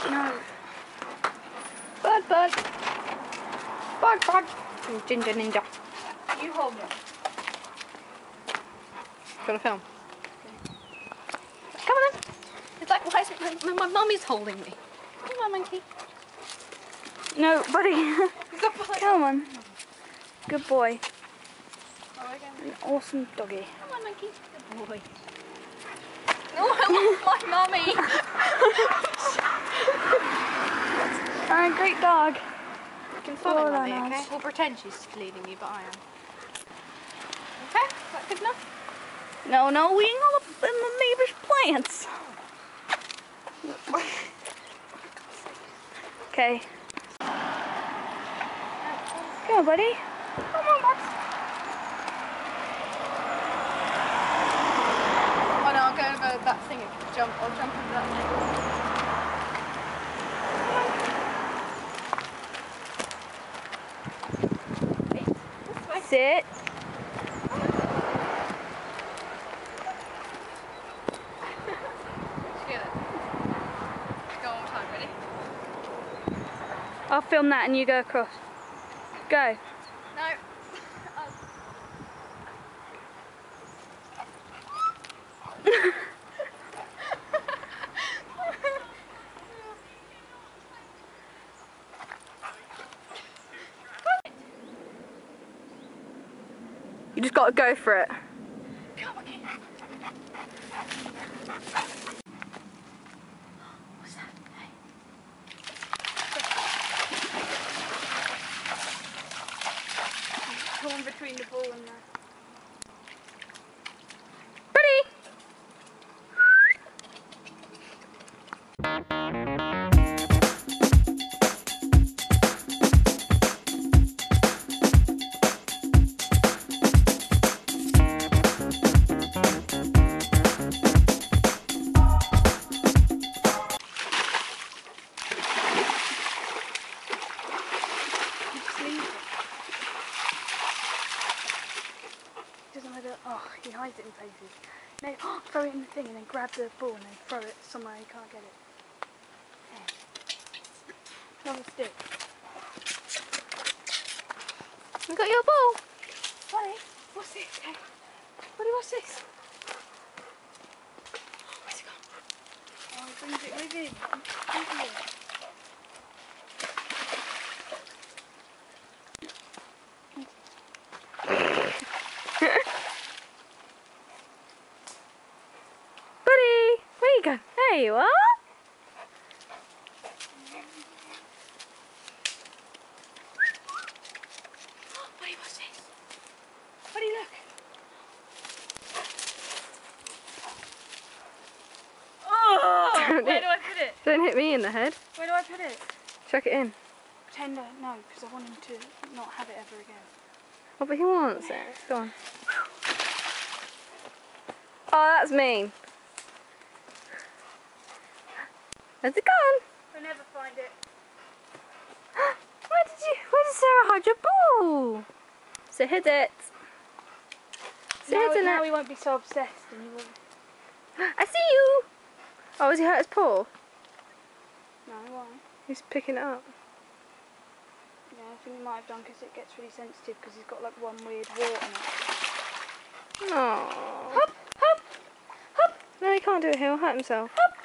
No. Bud, bud. Bud, bud. Ginger ninja. You hold him. Gonna film. Okay. Come on then. It's like, why is it my mummy's holding me? Come on, monkey. No, buddy. Come on. Good boy. An awesome doggy. Come on, monkey. Good boy. Oh, I want my mummy. Great dog. You can follow mummy, okay? We'll pretend she's leading you, but I am. Okay, is that good enough? No, no, we ain't all up in the neighbor's plants. Okay. Go, buddy. Come on, Max. Oh no, I'll go over that thing and jump. I'll jump over that thing. Sit. Go one more time, ready? I'll film that and you go across. Go. No. You just gotta go for it. Come on, okay. What's that? Hey. Torn between the ball and the... Ready? Oh, he hides it in places. No, throw it in the thing and then grab the ball and then throw it somewhere you can't get it. Yeah. Another stick. You got your ball? Buddy, what's this? Okay. Buddy, what's this? Where's it gone? Oh, he brings it with him. Buddy, where you go? There you are. Buddy, what's this? Buddy, look. Oh, where do I put it? Don't hit me in the head. Where do I put it? Chuck it in. Pretend no, because I want him to not have it ever again. Oh, but he wants it. Go on. Oh, that's mean. Where's it gone? I'll never find it. Where did Sarah hide your ball? So hid it. So hid it. Now he won't be so obsessed and he won't. I see you! Oh, has he hurt his paw? No, he won't. He's picking it up. Yeah, I think he might have done because it gets really sensitive because he's got like one weird wart on it. Oh. Hop, hop, hop. No, he can't do it. He'll hurt himself. Hop.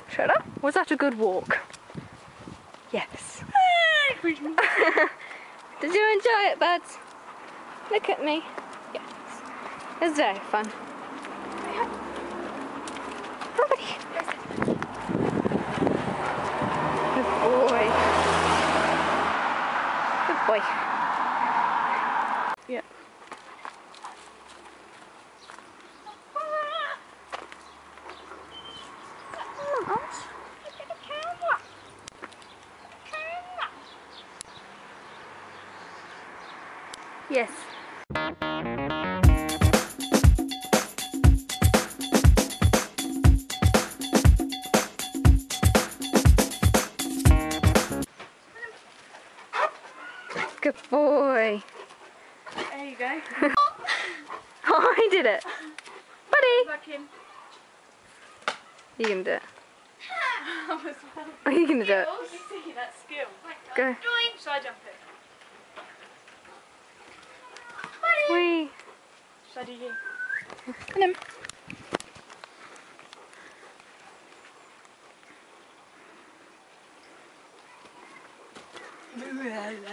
Shut up. Was that a good walk? Yes. Did you enjoy it, buds? Look at me. Yes. It was very fun. Somebody. Good boy. Good boy. Yeah. Yes. Good boy. There you go. Oh, I did it. Buddy. Back in. You can do it. Oh, you can do it. You see that skill. Go. Side jump it. Wee. Should I do you? And then.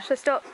Should I stop?